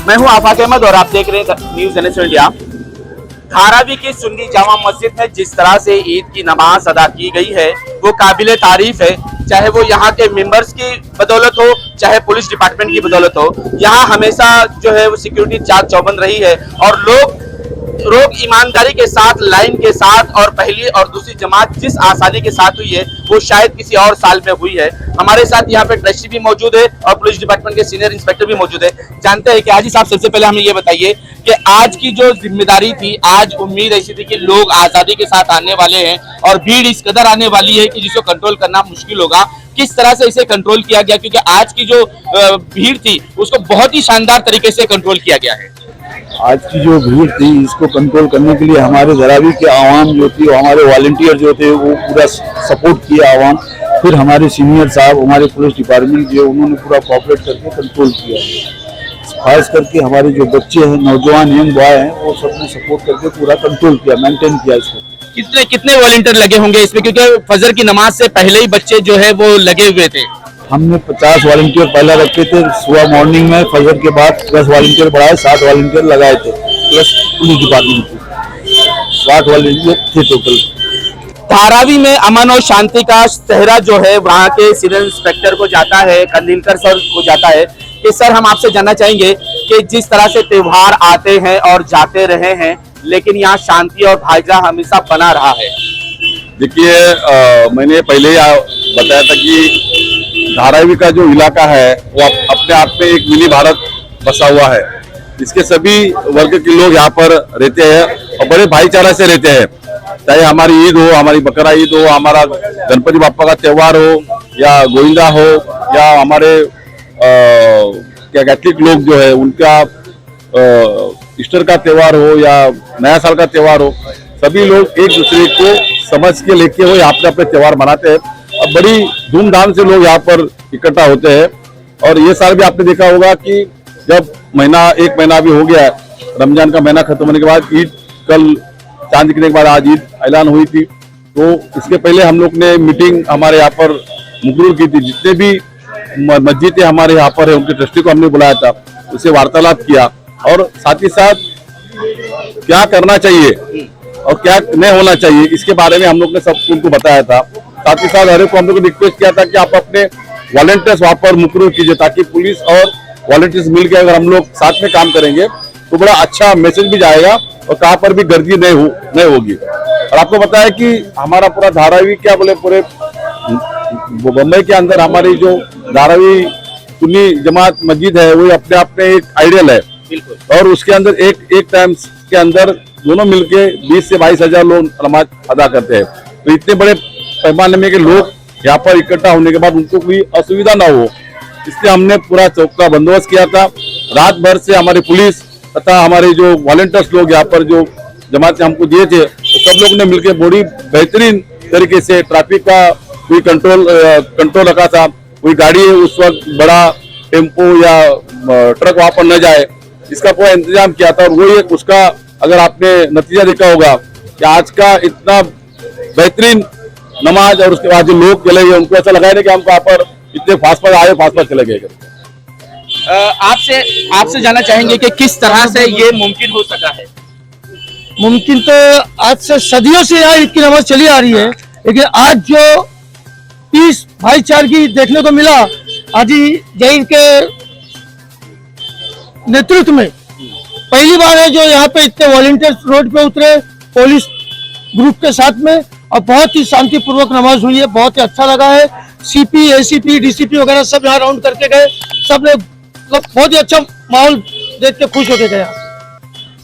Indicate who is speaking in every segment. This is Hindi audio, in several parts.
Speaker 1: मैं हूं आफाक अहमद और आप देख रहे हैं न्यूज NS इंडिया। धारावी की सुन्नी जामा मस्जिद में जिस तरह से ईद की नमाज अदा की गई है वो काबिले तारीफ है, चाहे वो यहाँ के मेंबर्स की बदौलत हो चाहे पुलिस डिपार्टमेंट की बदौलत हो। यहाँ हमेशा जो है वो सिक्योरिटी चाक चौबंद रही है और लोग ईमानदारी के साथ, लाइन के साथ और पहली और दूसरी जमात जिस आसानी के साथ हुई है वो शायद किसी और साल में हुई है। हमारे साथ यहाँ पे ट्रस्टी भी मौजूद है और पुलिस डिपार्टमेंट के सीनियर इंस्पेक्टर भी मौजूद है। जानते हैं कि हाजी साहब, सबसे पहले हमें ये बताइए कि आज की जो जिम्मेदारी थी, आज उम्मीद ऐसी थी कि लोग आजादी के साथ आने वाले हैं और भीड़ इस कदर आने वाली है कि जिसको कंट्रोल करना मुश्किल होगा। किस तरह से इसे कंट्रोल किया गया, क्योंकि आज की जो भीड़ थी उसको बहुत ही शानदार तरीके से कंट्रोल किया गया है।
Speaker 2: आज की जो भीड़ थी इसको कंट्रोल करने के लिए हमारे धारावी के आवाम जो थी, हमारे वॉलंटियर जो थे वो पूरा सपोर्ट किया आवाम। फिर हमारे सीनियर साहब, हमारे पुलिस डिपार्टमेंट जो उन्होंने पूरा कोऑपरेट करके कंट्रोल किया। खास करके हमारे जो बच्चे हैं, नौजवान यंग बॉय हैं, वो सबने सपोर्ट करके पूरा कंट्रोल किया, मेंटेन किया इसको।
Speaker 1: कितने वॉलंटियर लगे होंगे इसमें, क्योंकि फजर की नमाज से पहले ही बच्चे जो है वो लगे हुए थे?
Speaker 2: हमने 50 वॉलंटियर पहले रखे थे। सुबह मॉर्निंग में फजर के बाद 10 वॉलंटियर बढ़ाए, 60 वॉलंटियर लगाए थे, प्लस पुलिस डिपार्टमेंट के 60 वॉलंटियर थे टोटल।
Speaker 1: धारावी में अमन और शांति का सेहरा जो है वहाँ के सीनियर इंस्पेक्टर को जाता है, कंदिलकर सर को जाता है। कि सर, हम आपसे जानना चाहेंगे कि जिस तरह से त्योहार आते हैं और जाते रहे हैं, लेकिन यहाँ शांति और भाईचारा हमेशा बना रहा है।
Speaker 3: देखिए, मैंने पहले ही बताया था कि धारावी का जो इलाका है वो अपने आप में एक मिनी भारत बसा हुआ है। इसके सभी वर्ग के लोग यहाँ पर रहते हैं और बड़े भाईचारा से रहते हैं। चाहे हमारी ईद हो, हमारी बकरा ईद हो, हमारा गणपति बापा का त्योहार हो या गोविंदा हो या हमारे क्या कैथलिक लोग जो है उनका ईस्टर का त्योहार हो या नया साल का त्योहार हो, सभी लोग एक दूसरे को समझ के लेके वो यहाँ पे अपने त्योहार मनाते हैं और बड़ी धूमधाम से लोग यहाँ पर इकट्ठा होते हैं। और ये साल भी आपने देखा होगा कि जब एक महीना भी हो गया, रमजान का महीना खत्म होने के बाद ईद, कल चांद दिखने के बाद आज ईद ऐलान हुई थी, तो इसके पहले हम लोग ने मीटिंग हमारे यहाँ पर मुकर्रर की थी। जितने भी मस्जिदें हमारे यहाँ पर है उनके ट्रस्टी को हमने बुलाया था, उससे वार्तालाप किया और साथ ही साथ क्या करना चाहिए और क्या नहीं होना चाहिए इसके बारे में हम लोग ने सब उनको बताया था। साथ ही साथ हर एक को हम लोग ने रिक्वेस्ट किया था कि आप अपने वॉलंटियर्स वहाँ पर मुकर्रर कीजिए, ताकि पुलिस और वॉलंटियर्स मिलकर अगर हम लोग साथ में काम करेंगे तो बड़ा अच्छा मैसेज भी जाएगा और कहाँ पर भी गर्दी नहीं होगी। और आपको पता है कि हमारा पूरा धारावी, क्या बोले, पूरे बम्बई के अंदर हमारी जो धारावी सुन्नी जमात मस्जिद है वो अपने आप में एक आइडियल है। और उसके अंदर एक टाइम के अंदर दोनों मिलके 20 से 22 हजार लोग नमाज अदा करते हैं। तो इतने बड़े पैमाने में के लोग यहाँ पर इकट्ठा होने के बाद उनको कोई असुविधा ना हो, इसलिए हमने पूरा चौक का बंदोबस्त किया था। रात भर से हमारी पुलिस तथा हमारे जो वॉलंटियर्स लोग यहाँ पर जो जमात ने हमको दिए थे, तो सब लोग ने मिलकर बड़ी बेहतरीन तरीके से ट्रैफिक का कोई कंट्रोल रखा था। कोई गाड़ी उस वक्त बड़ा टेम्पो या ट्रक वहां पर न जाए, इसका पूरा इंतजाम किया था। और वही उसका अगर आपने नतीजा देखा होगा कि आज का इतना बेहतरीन नमाज और उसके बाद जो लोग चले गए उनको ऐसा लगा नहीं कि हम वहां पर इतने फास्ट आए, फास्ट चले गए।
Speaker 1: आपसे जानना चाहेंगे कि किस तरह से ये मुमकिन हो सका है?
Speaker 4: मुमकिन तो आज से सदियों से यहाँ ईद की नमाज चली आ रही है, लेकिन आज जो पीस भाईचारगी देखने को मिला हाजी जहीर के नेतृत्व में, पहली बार है जो यहाँ पे इतने वॉलंटियर्स रोड पे उतरे पुलिस ग्रुप के साथ में, और बहुत ही शांतिपूर्वक नमाज हुई है। बहुत ही अच्छा लगा है। सीपी, एसीपी, डीसीपी वगैरह सब यहाँ राउंड करके गए, सब ने बहुत ही अच्छा माहौल देख के खुश होके गया।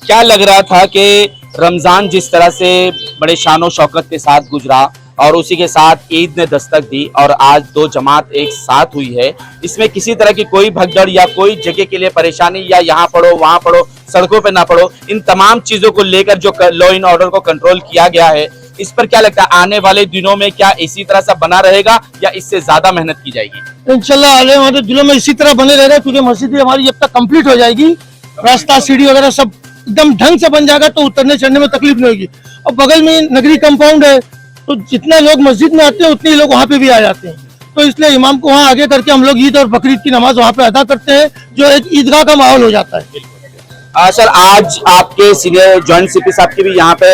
Speaker 1: क्या लग रहा था कि रमजान जिस तरह से बड़े शान और शौकत के साथ गुजरा और उसी के साथ ईद ने दस्तक दी और आज दो जमात एक साथ हुई है, इसमें किसी तरह की कोई भगदड़ या कोई जगह के लिए परेशानी या यहाँ पढ़ो वहाँ पढ़ो, सड़कों पे ना पढ़ो, इन तमाम चीजों को लेकर जो लॉ एंड ऑर्डर को कंट्रोल किया गया है, इस पर क्या लगता है आने वाले दिनों में क्या इसी तरह से बना रहेगा या इससे ज्यादा मेहनत की जाएगी?
Speaker 4: इंशाल्लाह आने वाले दिनों में इसी तरह बने रहेगा, क्योंकि मस्जिद हमारी जब तक कंप्लीट हो जाएगी, रास्ता सीढ़ी वगैरह सब एकदम ढंग से बन जाएगा, तो उतरने चढ़ने में तकलीफ नहीं होगी। और बगल में नगरी कंपाउंड है, तो जितने लोग मस्जिद में आते हैं उतने लोग वहाँ पे भी आ जाते हैं। तो इसलिए इमाम को वहाँ आगे करके हम लोग ईद और बकरीद की नमाज वहाँ पे अदा करते हैं, जो एक ईदगाह का माहौल हो जाता है।
Speaker 1: सर, आज आपके सीनियर जॉइंट सीपी साहब के भी यहाँ पे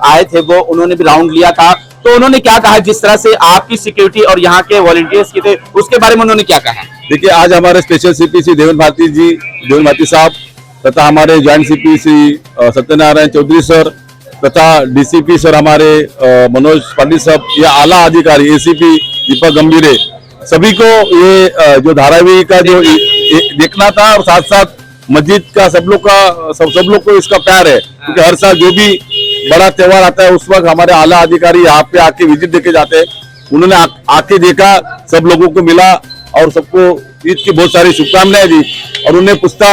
Speaker 1: आए थे, वो उन्होंने भी राउंड लिया था, तो उन्होंने क्या कहा, जिस तरह से आपकी सिक्योरिटी और यहाँ के वॉलंटियर्स की थे उसके बारे में उन्होंने क्या कहा?
Speaker 3: देखिए, आज हमारे स्पेशल सीपी श्री देवेंद्र भारती साहब तथा हमारे joint CP Shri Satyanarayan Chaudhary sir तथा डीसीपी सर हमारे मनोज पांडे साहब, या आला अधिकारी एसीपी दीपक गंभीरे, सभी को ये जो धारावी का जो देखना था, और साथ साथ मस्जिद का सब लोग को इसका प्यार है, क्योंकि हर साल जो भी बड़ा त्योहार आता है उस वक्त हमारे आला अधिकारी यहाँ पे आके विजिट देके जाते हैं। उन्होंने आके देखा, सब लोगों को मिला और सबको ईद की बहुत सारी शुभकामनाएं दी, और उन्हें पुस्ता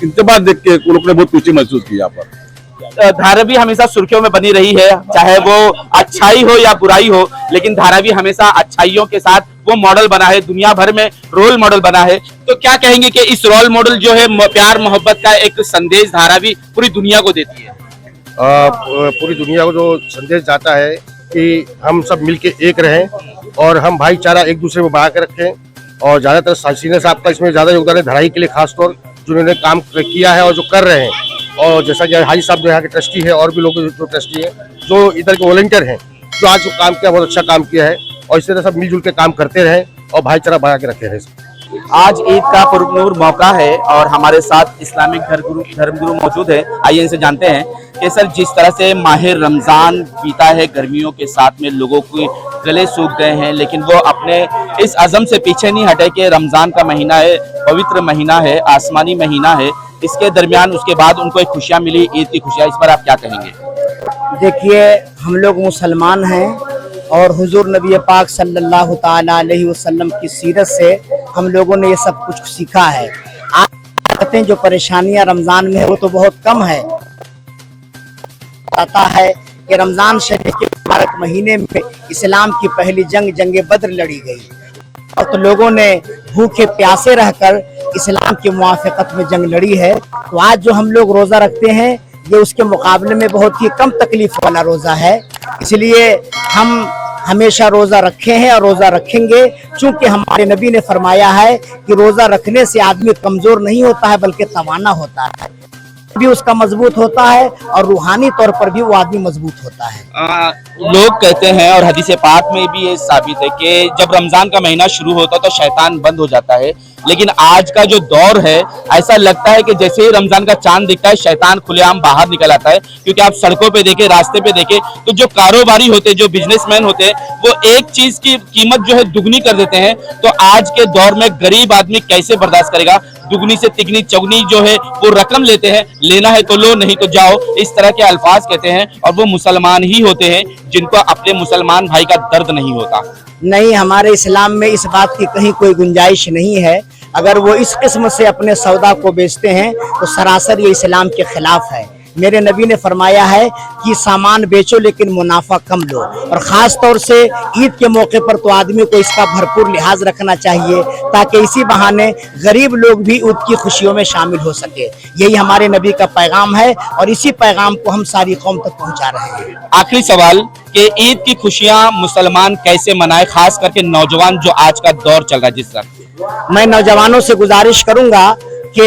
Speaker 3: इंतबाह देख के उन लोग ने बहुत खुशी महसूस की। यहाँ पर
Speaker 1: धारावी हमेशा सुर्खियों में बनी रही है, चाहे वो अच्छाई हो या बुराई हो, लेकिन धारावी हमेशा अच्छाइयों के साथ वो मॉडल बना है, दुनिया भर में रोल मॉडल बना है। तो क्या कहेंगे कि इस रोल मॉडल जो है प्यार मोहब्बत का एक संदेश धारावी पूरी दुनिया को देती है?
Speaker 5: पूरी दुनिया को जो संदेश जाता है कि हम सब मिलके एक रहें और हम भाईचारा एक दूसरे में बढ़ा के रखें, और ज्यादातर सीनियर साहब का इसमें ज्यादा योगदान है धारावी के लिए, खासतौर जो उन्होंने काम किया है और जो कर रहे हैं। और जैसा कि हाजी साहब जो यहाँ के ट्रस्टी है और भी लोग जो ट्रस्टी है, जो इधर के वॉलंटियर हैं, जो आज जो काम किया बहुत अच्छा काम किया है, और इस तरह सब मिलजुल के काम करते रहें और भाईचारा बढ़ा के रखे रहें।
Speaker 1: आज ईद का पुरनूर मौका है और हमारे साथ इस्लामिक धर्मगुरु मौजूद है। आइए इनसे जानते हैं कि सर, जिस तरह से माहिर रमजान बीता है, गर्मियों के साथ में लोगों के गले सूख गए हैं, लेकिन वो अपने इस अज़म से पीछे नहीं हटे कि रमजान का महीना है, पवित्र महीना है, आसमानी महीना है, इसके दरमियान उसके बाद उनको एक खुशियाँ मिली, ईद की खुशियाँ, इस पर आप क्या कहेंगे?
Speaker 6: देखिए, हम लोग मुसलमान हैं और हुजूर नबी पाक सल्लल्लाहु ताला अलैहि वसल्लम की सीरत से हम लोगों ने ये सब कुछ सीखा है। आज कहते हैं जो परेशानियां रमजान में है वो तो बहुत कम है। पता है कि रमजान शरीफ के मुबारक महीने में इस्लाम की पहली जंग बद्र लड़ी गई, और तो लोगों ने भूखे प्यासे रहकर इस्लाम की मुआफ़क़त में जंग लड़ी है। तो आज जो हम लोग रोज़ा रखते हैं, ये उसके मुकाबले में बहुत ही कम तकलीफ वाला रोज़ा है। इसलिए हम हमेशा रोज़ा रखे हैं और रोज़ा रखेंगे, चूंकि हमारे नबी ने फरमाया है कि रोज़ा रखने से आदमी कमज़ोर नहीं होता है बल्कि तवाना होता है, भी उसका मजबूत होता है और रूहानी तौर पर भी वो आदमी मजबूत होता है।
Speaker 1: लोग कहते हैं और हदीस पाक में भी ये साबित है कि जब रमजान का महीना शुरू होता है तो शैतान बंद हो जाता है, लेकिन आज का जो दौर है ऐसा लगता है कि जैसे ही रमजान का चांद दिखता है शैतान खुलेआम बाहर निकल आता है। क्योंकि आप सड़कों पे देखें, रास्ते पे देखें, तो जो कारोबारी होते हैं, जो बिजनेसमैन होते हैं, वो एक चीज की कीमत जो है दुगनी कर देते हैं। तो आज के दौर में गरीब आदमी कैसे बर्दाश्त करेगा? दुगनी से तिगनी चौगनी जो है वो रकम लेते हैं, लेना है तो लो, नहीं तो जाओ, इस तरह के अल्फाज कहते हैं, और वो मुसलमान ही होते हैं जिनको अपने मुसलमान भाई का दर्द नहीं होता।
Speaker 6: नहीं, हमारे इस्लाम में इस बात की कहीं कोई गुंजाइश नहीं है। अगर वो इस किस्म से अपने सौदा को बेचते हैं तो सरासर ये इस्लाम के खिलाफ है। मेरे नबी ने फरमाया है कि सामान बेचो लेकिन मुनाफा कम लो, और ख़ास तौर से ईद के मौके पर तो आदमी को इसका भरपूर लिहाज रखना चाहिए ताकि इसी बहाने गरीब लोग भी ईद की खुशियों में शामिल हो सके। यही हमारे नबी का पैगाम है और इसी पैगाम को हम सारी कौम तक पहुंचा रहे हैं।
Speaker 1: आखिरी सवाल कि ईद की खुशियां मुसलमान कैसे मनाए, खास करके नौजवान जो आज का दौर चल रहा है जिस तरह?
Speaker 6: मैं नौजवानों से गुजारिश करूंगा कि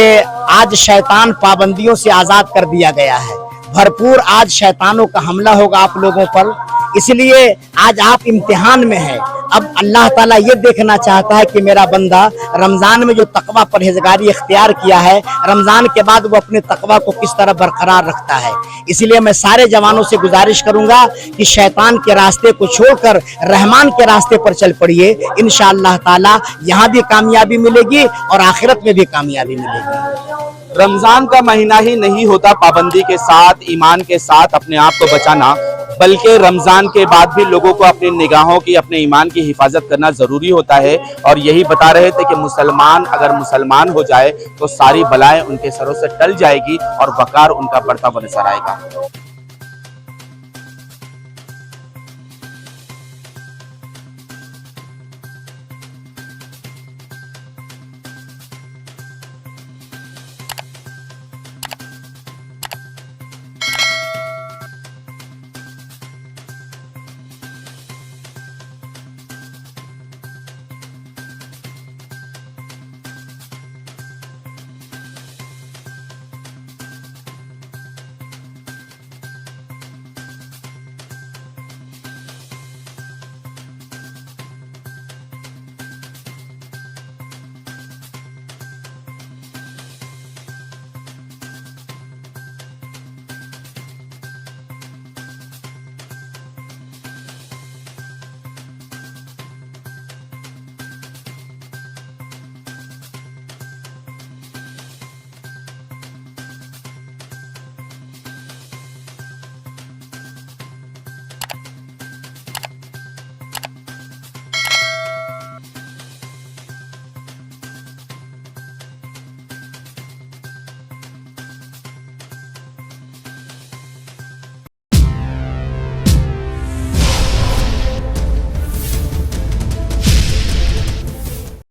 Speaker 6: आज शैतान पाबंदियों से आज़ाद कर दिया गया है, भरपूर आज शैतानों का हमला होगा आप लोगों पर, इसलिए आज आप इम्तिहान में हैं। अब अल्लाह ताला ये देखना चाहता है कि मेरा बंदा रमज़ान में जो तकवा परहेजगारी इख्तियार किया है, रमज़ान के बाद वो अपने तकवा को किस तरह बरकरार रखता है। इसलिए मैं सारे जवानों से गुजारिश करूंगा कि शैतान के रास्ते को छोड़कर रहमान के रास्ते पर चल पड़िए। इंशाअल्लाह ताला यहाँ भी कामयाबी मिलेगी और आखिरत में भी कामयाबी मिलेगी।
Speaker 1: रमजान का महीना ही नहीं होता पाबंदी के साथ, ईमान के साथ अपने आप को बचाना, बल्कि रमजान के बाद भी लोगों को अपनी निगाहों की, अपने ईमान की हिफाजत करना जरूरी होता है। और यही बता रहे थे कि मुसलमान अगर मुसलमान हो जाए तो सारी बलाएं उनके सरों से टल जाएगी और वकार उनका बढ़ता हुआ नजर आएगा।